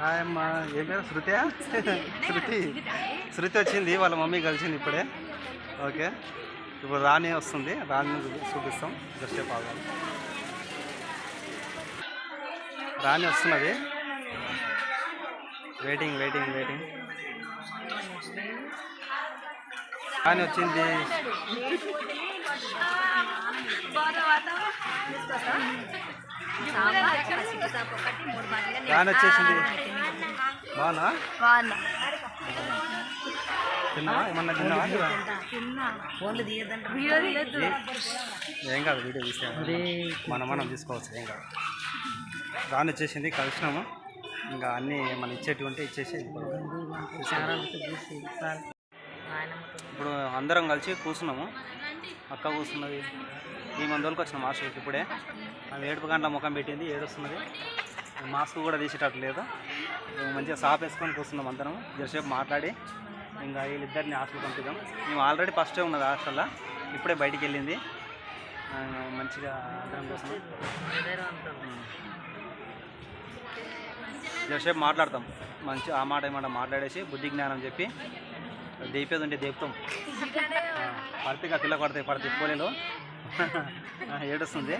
Hi అమ్మ, ఏం పేరు? శృతి. శృతి వచ్చింది, వాళ్ళ మమ్మీ కలిసింది ఇప్పుడే. ఓకే, ఇప్పుడు రాణి వస్తుంది, రాణి చూపిస్తాం. జస్ట్ ఆగాలి, రాణి వస్తున్నది. Waiting waiting waiting. రాణి వచ్చింది. రాణి వచ్చేసింది. బాగున్నా? తిన్నావా? ఏమన్నా తిన్నావా? ఏం కాదు, వీడియో తీసే మనం తీసుకోవచ్చు, ఏం కాదు. రాణి వచ్చేసింది, కలిసినాము. ఇంకా అన్నీ మనం ఇచ్చేటివి ఉంటే ఇచ్చేసి ఇప్పుడు అందరం కలిసి కూర్చున్నాము. అక్క కూర్చున్నది. ఈ మందులకు వచ్చిన మాస్టర్కి ఇప్పుడే ఆమె 7 గంటల ముఖం పెట్టింది, ఏడుస్తున్నది. మాస్క్ కూడా తీసేటట్టు లేదు. మంచిగా సాప్ వేసుకొని కూర్చున్నాం అందరం. జరసేపు మాట్లాడి ఇంకా వీళ్ళిద్దరిని హాస్టల్ పంపిద్దాం. మేము ఆల్రెడీ ఫస్టే ఉన్నది హాస్టల్లో, ఇప్పుడే బయటికి వెళ్ళింది. మంచిగా అందరం కూర్చున్నాం. జరసేపు మాట్లాడతాం. మంచి ఆ మాట ఏమాట మాట్లాడేసి బుద్ధి జ్ఞానం చెప్పి దేపేది ఉంటే దేపుతాం. పడితే పిల్ల పడితే పోలేలో ఏడుస్తుంది,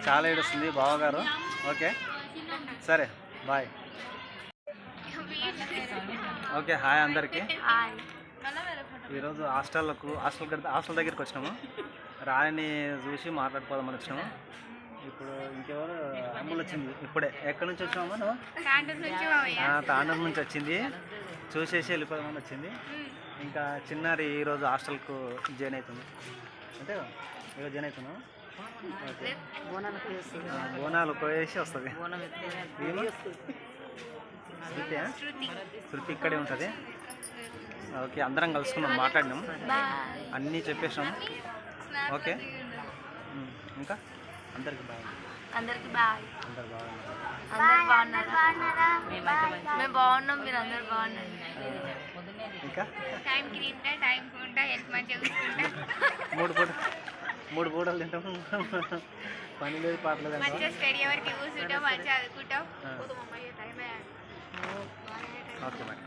చాలా ఏడుస్తుంది బావగారు. ఓకే సరే, బాయ్. ఓకే, హాయ్ అందరికీ. ఈరోజు హాస్టల్ దగ్గరికి వచ్చినాము. రాణిని చూసి మాట్లాడుకోదామని వచ్చినాము. ఇప్పుడు ఇంకెవరు? అమ్ములు వచ్చింది ఇప్పుడే. ఎక్కడి నుంచి వచ్చినామా నువ్వు? తాండూరు నుంచి వచ్చింది. చూసేసి వెళ్ళిపోదామని వచ్చింది. ఇంకా చిన్నారి ఈరోజు హాస్టల్కు జాయిన్ అవుతుంది. అంటే ఈరోజు జాయిన్ అవుతున్నావు. ఓకే, బోనాలు పోయేసి వస్తుంది. శృతి ఇక్కడే ఉంటుంది. ఓకే, అందరం కలుసుకున్నాం, మాట్లాడినాం, అన్నీ చెప్పేసాం. ఓకే, ఇంకా అందరికి బాయ్. అందరికి బాయ్. అందరు బాగున్నారు? అందరు బాగున్నారా? మేము బాగున్నాం, మీరు అందరు బాగున్నారు. ఇంకా టైంకి తింటా, టైంకి ఉంటా, ఎంత మంచిగా కూర్చుంటా. మూడు పూటలు తింటాం. పని లేదు, పాటలేదు. మంచిగా స్టడీ అవర్కి కూర్చుంటాం, మంచిగా చదువుకుంటాం. Okay bye.